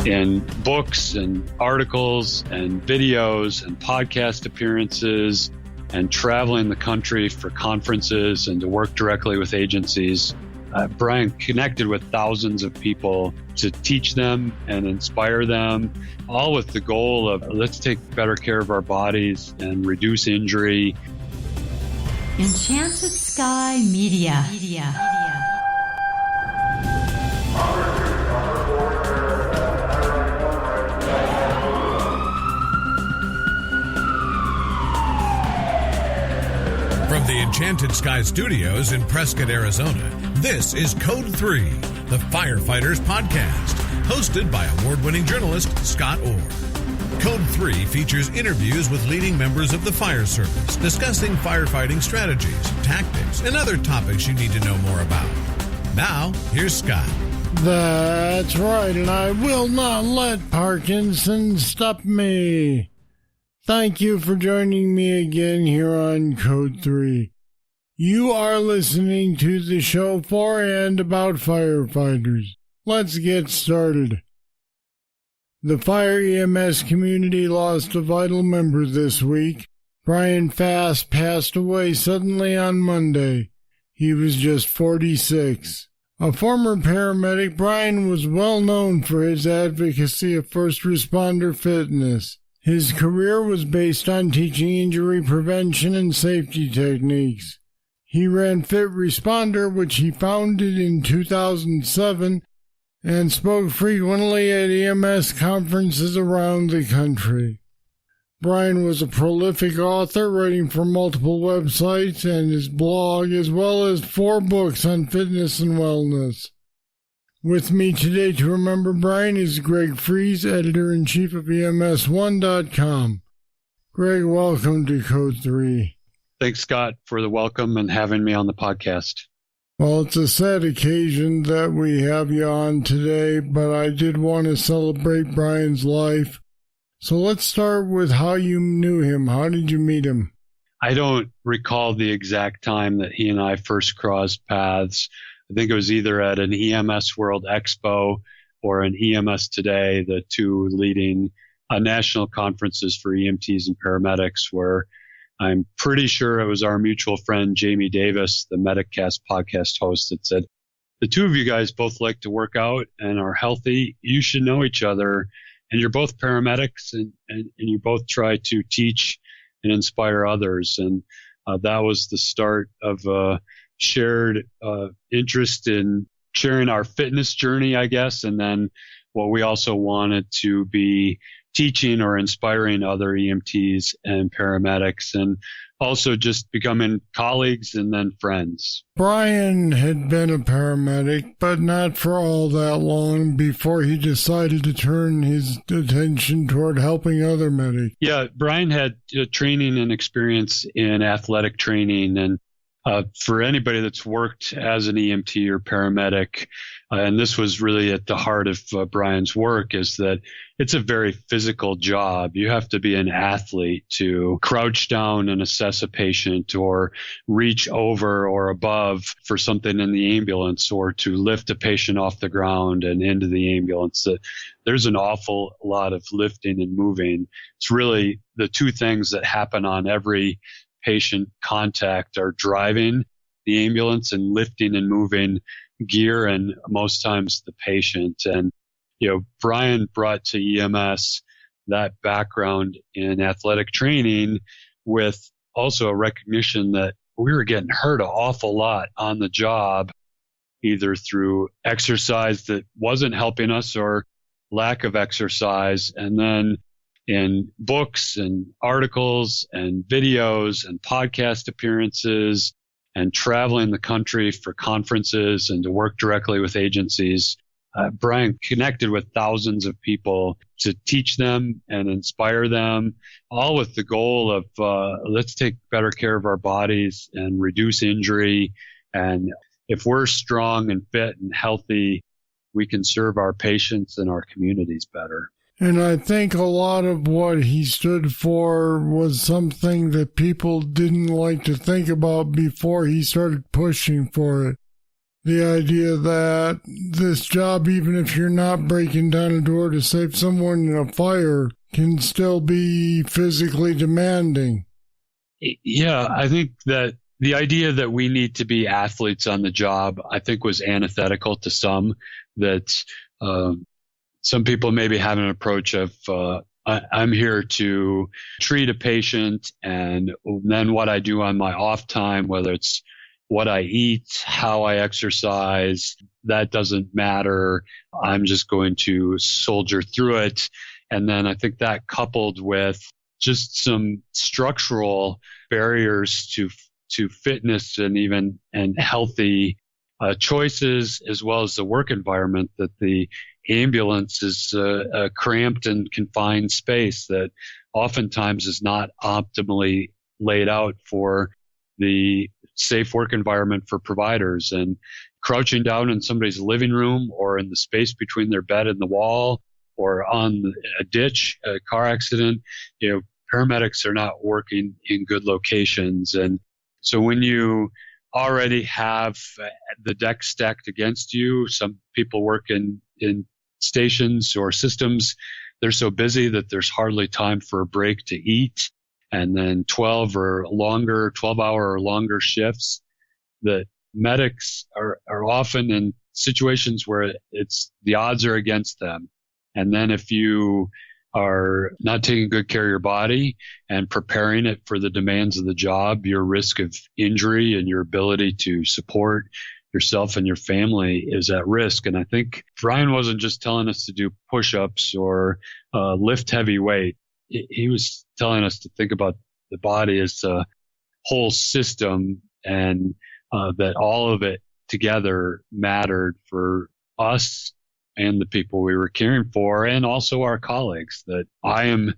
in books and articles and videos and podcast appearances and traveling the country for conferences and to work directly with agencies. Bryan connected with thousands of people to teach them and inspire them, all with the goal of let's take better care of our bodies and reduce injury. Enchanted Sky Media. From the Enchanted Sky Studios in Prescott, Arizona, this is Code 3, the Firefighters Podcast, hosted by award-winning journalist Scott Orr. Code 3 features interviews with leading members of the fire service, discussing firefighting strategies, tactics, and other topics you need to know more about. Now, here's Scott. That's right, and I will not let Parkinson stop me. Thank you for joining me again here on Code 3. You are listening to the show for and about firefighters. Let's get started. The fire EMS community lost a vital member this week. Bryan Fass passed away suddenly on Monday. He was just 46. A former paramedic, Bryan was well known for his advocacy of first responder fitness. His career was based on teaching injury prevention and safety techniques. He ran Fit Responder, which he founded in 2007, and spoke frequently at EMS conferences around the country. Bryan was a prolific author, writing for multiple websites and his blog, as well as 4 books on fitness and wellness. With me today to remember Bryan is Greg Friese, editor-in-chief of EMS1.com. Greg, welcome to Code 3. Thanks, Scott, for the welcome and having me on the podcast. Well, it's a sad occasion that we have you on today, but I did want to celebrate Bryan's life. So let's start with how you knew him. How did you meet him? I don't recall the exact time that he and I first crossed paths. I think it was either at an EMS World Expo or an EMS Today, the two leading national conferences for EMTs and paramedics, where I'm pretty sure it was our mutual friend, Jamie Davis, the MedicCast podcast host, that said, the two of you guys both like to work out and are healthy. You should know each other. And you're both paramedics and you both try to teach and inspire others. And that was the start of shared interest in sharing our fitness journey, I guess, and then what we also wanted to be teaching or inspiring other EMTs and paramedics, and also just becoming colleagues and then friends. Bryan had been a paramedic, but not for all that long before he decided to turn his attention toward helping other medics. Yeah, Bryan had training and experience in athletic training, and for anybody that's worked as an EMT or paramedic, and this was really at the heart of Bryan's work, is that it's a very physical job. You have to be an athlete to crouch down and assess a patient, or reach over or above for something in the ambulance, or to lift a patient off the ground and into the ambulance. There's an awful lot of lifting and moving. It's really the two things that happen on every patient contact are driving the ambulance and lifting and moving gear, and most times the patient. And, Bryan brought to EMS that background in athletic training, with also a recognition that we were getting hurt an awful lot on the job, either through exercise that wasn't helping us or lack of exercise. And then in books and articles and videos and podcast appearances and traveling the country for conferences and to work directly with agencies, Bryan connected with thousands of people to teach them and inspire them, all with the goal of let's take better care of our bodies and reduce injury. And if we're strong and fit and healthy, we can serve our patients and our communities better. And I think a lot of what he stood for was something that people didn't like to think about before he started pushing for it. The idea that this job, even if you're not breaking down a door to save someone in a fire, can still be physically demanding. Yeah, I think that the idea that we need to be athletes on the job, I think, was antithetical to some, that some people maybe have an approach of, I'm here to treat a patient, and then what I do on my off time, whether it's what I eat, how I exercise, that doesn't matter. I'm just going to soldier through it. And then I think that coupled with just some structural barriers to fitness and healthy choices, as well as the work environment, that the ambulance is a cramped and confined space that oftentimes is not optimally laid out for the safe work environment for providers. And crouching down in somebody's living room or in the space between their bed and the wall or on a ditch, a car accident, paramedics are not working in good locations. And so when you already have the deck stacked against you, some people work in stations or systems, they're so busy that there's hardly time for a break to eat. And then 12-hour or longer shifts, that medics are often in situations where the odds are against them. And then if you are not taking good care of your body and preparing it for the demands of the job, your risk of injury and your ability to support yourself and your family is at risk. And I think Bryan wasn't just telling us to do push-ups or lift heavy weight. He was telling us to think about the body as a whole system, and that all of it together mattered for us and the people we were caring for, and also our colleagues, that I am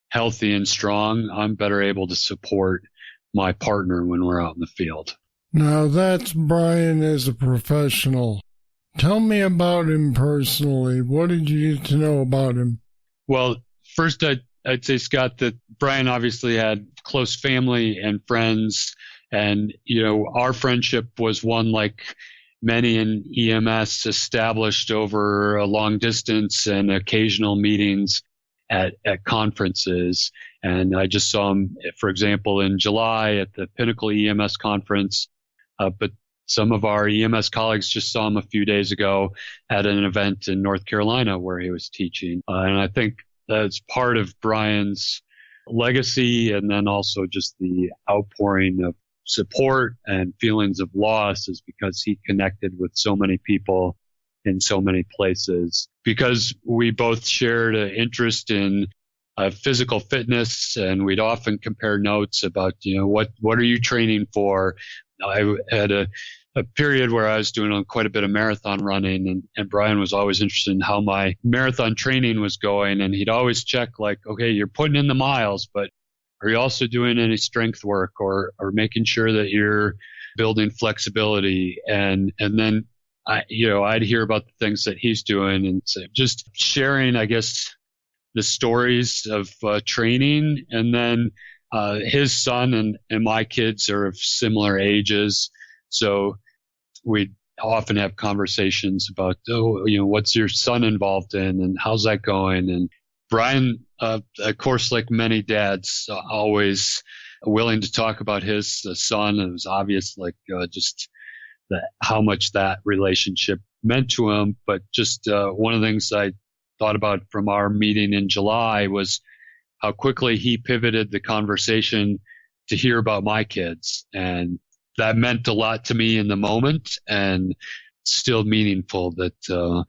healthy and strong. I'm better able to support my partner when we're out in the field. Now that's Bryan as a professional. Tell me about him personally. What did you get to know about him? Well, first I'd say, Scott, that Bryan obviously had close family and friends, and our friendship was one like many in EMS, established over a long distance and occasional meetings at conferences. And I just saw him, for example, in July at the Pinnacle EMS conference, but some of our EMS colleagues just saw him a few days ago at an event in North Carolina where he was teaching. And I think that's part of Bryan's legacy, and then also just the outpouring of support and feelings of loss is because he connected with so many people in so many places. Because we both shared an interest in physical fitness, and we'd often compare notes about, what are you training for? I had a period where I was doing quite a bit of marathon running, and Bryan was always interested in how my marathon training was going. And he'd always check, like, okay, you're putting in the miles, but are you also doing any strength work or making sure that you're building flexibility? And then I'd hear about the things that he's doing, and so just sharing, I guess, the stories of training. And then his son and my kids are of similar ages, so we often have conversations about, what's your son involved in and how's that going? And Bryan, of course, like many dads, always willing to talk about his son. It was obvious, just how much that relationship meant to him. But just one of the things I thought about from our meeting in July was how quickly he pivoted the conversation to hear about my kids. And that meant a lot to me in the moment, and still meaningful that,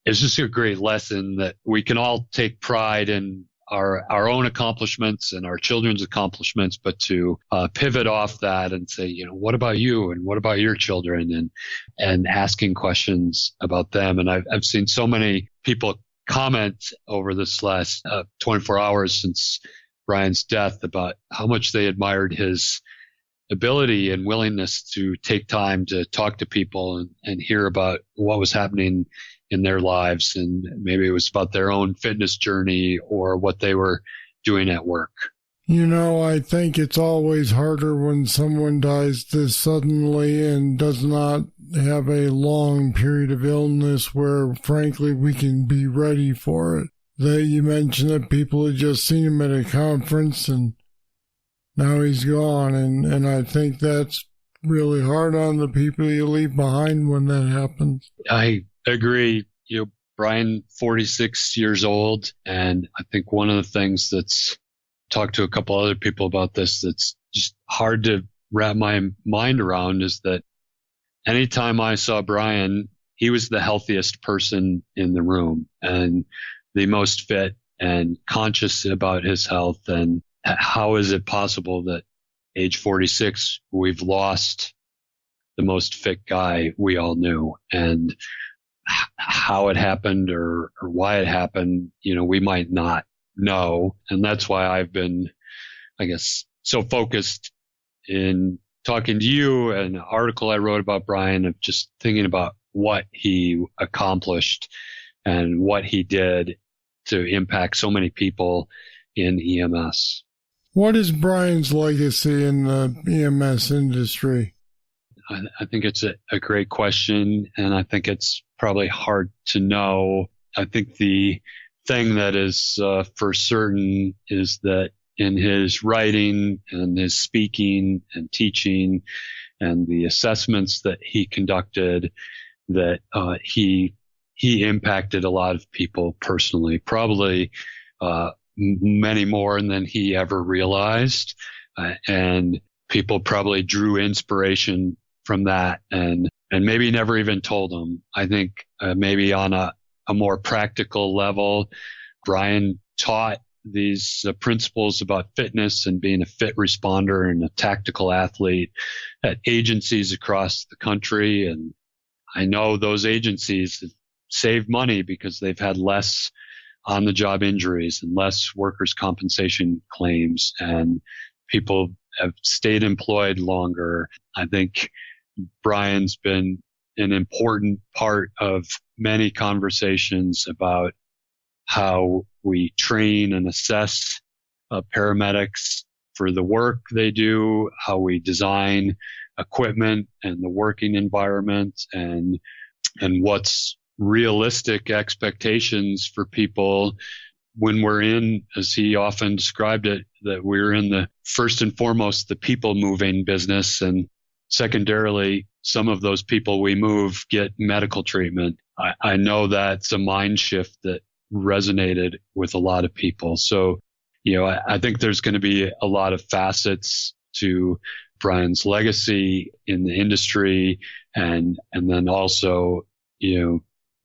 it's just a great lesson that we can all take pride in our own accomplishments and our children's accomplishments, but to pivot off that and say, what about you and what about your children, and asking questions about them. And I've seen so many people comment over this last 24 hours since Bryan's death about how much they admired his ability and willingness to take time to talk to people and hear about what was happening in their lives. And maybe it was about their own fitness journey or what they were doing at work. I think it's always harder when someone dies this suddenly and does not have a long period of illness where, frankly, we can be ready for it. That you mentioned that people had just seen him at a conference and now he's gone, and I think that's really hard on the people you leave behind when that happens. I agree. Bryan, 46 years old, and I think one of the things that's talked to a couple other people about this that's just hard to wrap my mind around is that anytime I saw Bryan, he was the healthiest person in the room and the most fit and conscious about his health. And how is it possible that age 46, we've lost the most fit guy we all knew? And how it happened or why it happened, we might not know. And that's why I've been, I guess, so focused in talking to you and an article I wrote about Bryan of just thinking about what he accomplished and what he did to impact so many people in EMS. What is Bryan's legacy in the EMS industry? I think it's a great question, and I think it's probably hard to know. I think the thing that is for certain is that in his writing and his speaking and teaching and the assessments that he conducted, that he impacted a lot of people personally, probably many more than he ever realized. And people probably drew inspiration from that and maybe never even told him. I think maybe on a more practical level, Bryan taught these principles about fitness and being a fit responder and a tactical athlete at agencies across the country. And I know those agencies have saved money because they've had less on-the-job injuries and less workers' compensation claims, and people have stayed employed longer. I think Bryan's been an important part of many conversations about how we train and assess paramedics for the work they do, how we design equipment and the working environment, and what's realistic expectations for people when we're in, as he often described it, that we're in the first and foremost the people moving business, and secondarily, some of those people we move get medical treatment. I know that's a mind shift that resonated with a lot of people. So, I think there's going to be a lot of facets to Bryan's legacy in the industry. And then also,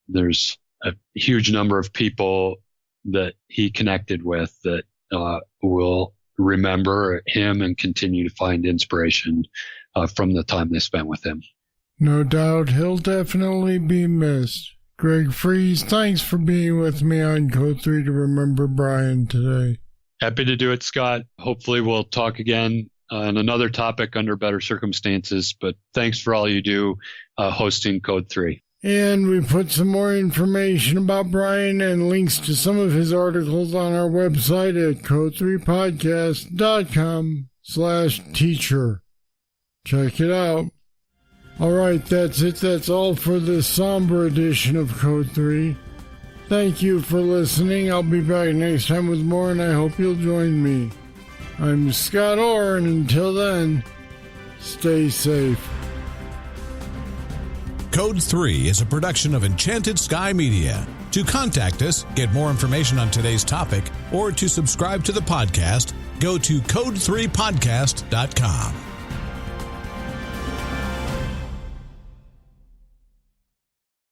there's a huge number of people that he connected with that will remember him and continue to find inspiration from the time they spent with him. No doubt he'll definitely be missed. Greg Friese, thanks for being with me on Code 3 to Remember Bryan today. Happy to do it, Scott. Hopefully we'll talk again on another topic under better circumstances, but thanks for all you do hosting Code 3. And we put some more information about Bryan and links to some of his articles on our website at code3podcast.com/teacher. Check it out. All right, that's it. That's all for this somber edition of Code 3. Thank you for listening. I'll be back next time with more, and I hope you'll join me. I'm Scott Orr, and until then, stay safe. Code 3 is a production of Enchanted Sky Media. To contact us, get more information on today's topic, or to subscribe to the podcast, go to code3podcast.com.